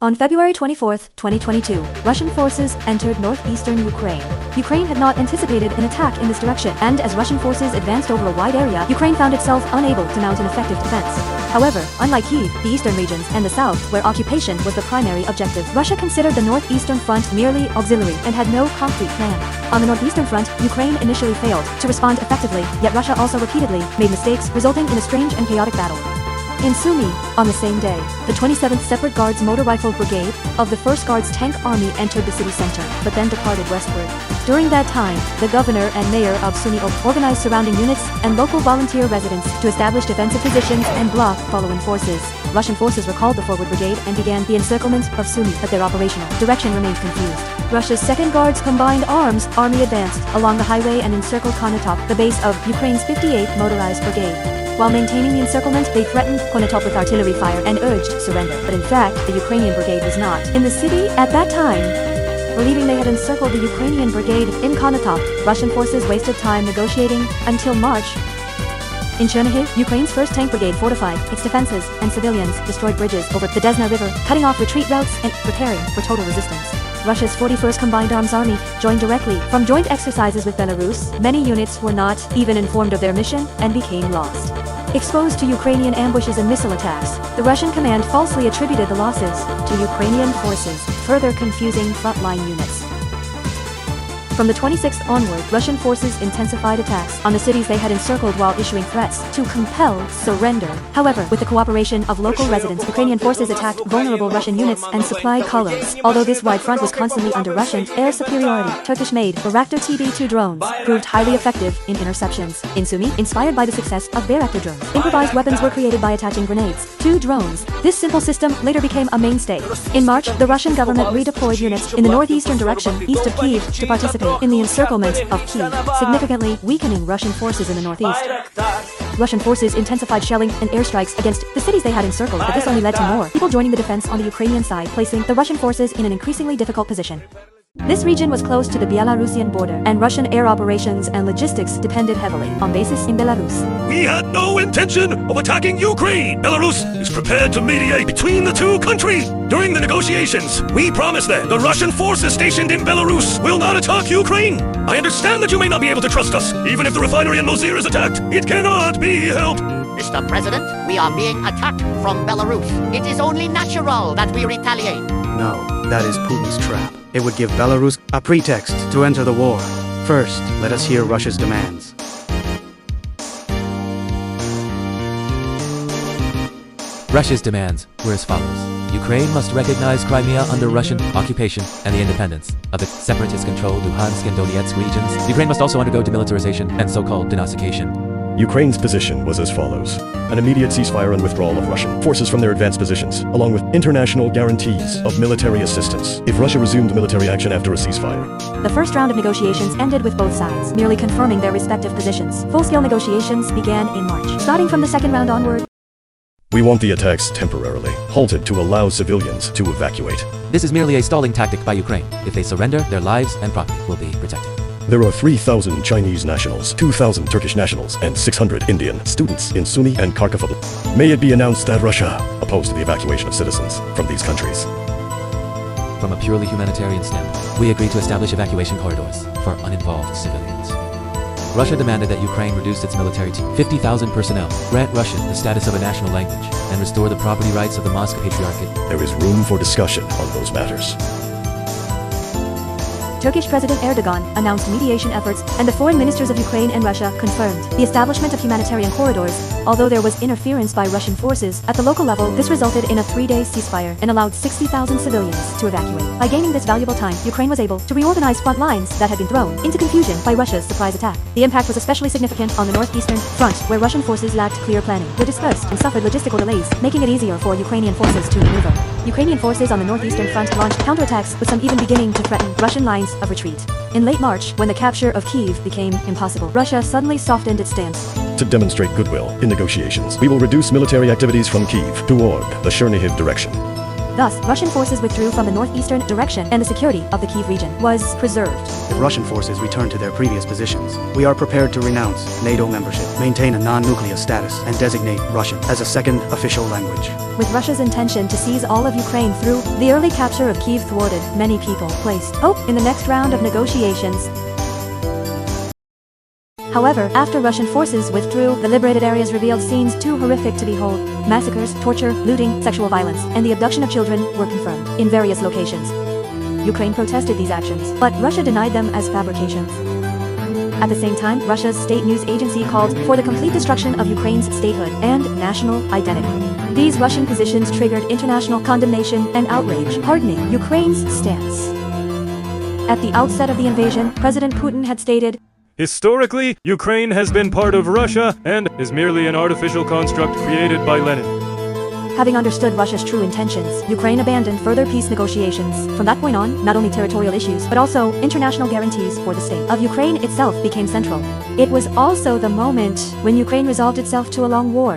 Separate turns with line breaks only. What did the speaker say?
On February 24, 2022, Russian forces entered northeastern Ukraine. Ukraine had not anticipated an attack in this direction, and as Russian forces advanced over a wide area, Ukraine found itself unable to mount an effective defense. However, unlike Kyiv, the eastern regions, and the south, where occupation was the primary objective, Russia considered the northeastern front merely auxiliary and had no concrete plan. On the northeastern front, Ukraine initially failed to respond effectively, yet Russia also repeatedly made mistakes, resulting in a strange and chaotic battle. In Sumy, on the same day, the 27th Separate Guards Motor Rifle Brigade of the 1st Guards Tank Army entered the city center, but then departed westward. During that time, the governor and mayor of Sumy organized surrounding units and local volunteer residents to establish defensive positions and block following forces. Russian forces recalled the forward brigade and began the encirclement of Sumy, but their operational direction remained confused. Russia's 2nd Guards Combined Arms Army advanced along the highway and encircled Konotop, the base of Ukraine's 58th Motorized Brigade. While maintaining the encirclement, they threatened Konotop with artillery fire and urged surrender. But in fact, the Ukrainian brigade was not in the city at that time. Believing they had encircled the Ukrainian brigade in Konotop, Russian forces wasted time negotiating until March. In Chernihiv, Ukraine's 1st Tank Brigade fortified its defenses, and civilians destroyed bridges over the Desna River, cutting off retreat routes and preparing for total resistance. Russia's 41st Combined Arms Army joined directly from joint exercises with Belarus. Many units were not even informed of their mission and became lost. Exposed to Ukrainian ambushes and missile attacks, the Russian command falsely attributed the losses to Ukrainian forces, further confusing frontline units. From the 26th onward, Russian forces intensified attacks on the cities they had encircled while issuing threats to compel surrender. However, with the cooperation of local residents, Ukrainian forces attacked vulnerable Russian units and supplied colors. Although this wide front was constantly under Russian air superiority, Turkish-made Bayraktar TB2 drones proved highly effective in interceptions. In Sumy, inspired by the success of Bayraktar drones, improvised weapons were created by attaching grenades to drones. This simple system later became a mainstay. In March, the Russian government redeployed units in the northeastern direction, east of Kyiv, to participate in the encirclement of Kyiv, significantly weakening Russian forces in the northeast. Russian forces intensified shelling and airstrikes against the cities they had encircled, but this only led to more people joining the defense on the Ukrainian side, placing the Russian forces in an increasingly difficult position. This region was close to the Belarusian border, and Russian air operations and logistics depended heavily on bases in Belarus.
We had no intention of attacking Ukraine. Belarus is prepared to mediate between the two countries. During the negotiations, we promised them the Russian forces stationed in Belarus will not attack Ukraine. I understand that you may not be able to trust us. Even if the refinery in Mozyr is attacked, it cannot be helped.
Mr. President, we are being attacked from Belarus. It is only natural that we retaliate.
No, that is Putin's trap. It would give Belarus a pretext to enter the war. First, let us hear Russia's demands.
Russia's demands were as follows. Ukraine must recognize Crimea under Russian occupation and the independence of the separatist-controlled Luhansk and Donetsk regions. Ukraine must also undergo demilitarization and so-called denazification.
Ukraine's position was as follows: an immediate ceasefire and withdrawal of Russian forces from their advanced positions, along with international guarantees of military assistance if Russia resumed military action after a ceasefire.
The first round of negotiations ended with both sides merely confirming their respective positions. Full-scale negotiations began in March. Starting from the second round onward,
We want the attacks temporarily halted to allow civilians to evacuate.
This is merely a stalling tactic by Ukraine. If they surrender, their lives and property will be protected.
There are 3,000 Chinese nationals, 2,000 Turkish nationals, and 600 Indian students in Sumy and Kharkiv. May it be announced that Russia opposed the evacuation of citizens from these countries.
From a purely humanitarian standpoint, we agreed to establish evacuation corridors for uninvolved civilians. Russia demanded that Ukraine reduce its military to 50,000 personnel, grant Russian the status of a national language, and restore the property rights of the Moscow Patriarchate.
There is room for discussion on those matters.
Turkish President Erdogan announced mediation efforts, and the foreign ministers of Ukraine and Russia confirmed the establishment of humanitarian corridors. Although there was interference by Russian forces at the local level, this resulted in a 3-day ceasefire and allowed 60,000 civilians to evacuate. By gaining this valuable time, Ukraine was able to reorganize front lines that had been thrown into confusion by Russia's surprise attack. The impact was especially significant on the northeastern front, where Russian forces lacked clear planning, were dispersed, and suffered logistical delays, making it easier for Ukrainian forces to maneuver. Ukrainian forces on the northeastern front launched counterattacks, with some even beginning to threaten Russian lines of retreat. In late March, when the capture of Kyiv became impossible, Russia suddenly softened its stance.
To demonstrate goodwill in negotiations, we will reduce military activities from Kyiv toward the Chernihiv direction.
Thus, Russian forces withdrew from the northeastern direction and the security of the Kyiv region was preserved.
If Russian forces return to their previous positions, we are prepared to renounce NATO membership, maintain a non-nuclear status, and designate Russian as a second official language.
With Russia's intention to seize all of Ukraine through the early capture of Kyiv thwarted, many people placed hope in the next round of negotiations. However, after Russian forces withdrew, the liberated areas revealed scenes too horrific to behold. Massacres, torture, looting, sexual violence, and the abduction of children were confirmed in various locations. Ukraine protested these actions, but Russia denied them as fabrications. At the same time, Russia's state news agency called for the complete destruction of Ukraine's statehood and national identity. These Russian positions triggered international condemnation and outrage, hardening Ukraine's stance. At the outset of the invasion, President Putin had stated,
"Historically, Ukraine has been part of Russia and is merely an artificial construct created by Lenin."
Having understood Russia's true intentions, Ukraine abandoned further peace negotiations. From that point on, not only territorial issues, but also international guarantees for the state of Ukraine itself became central. It was also the moment when Ukraine resolved itself to a long war.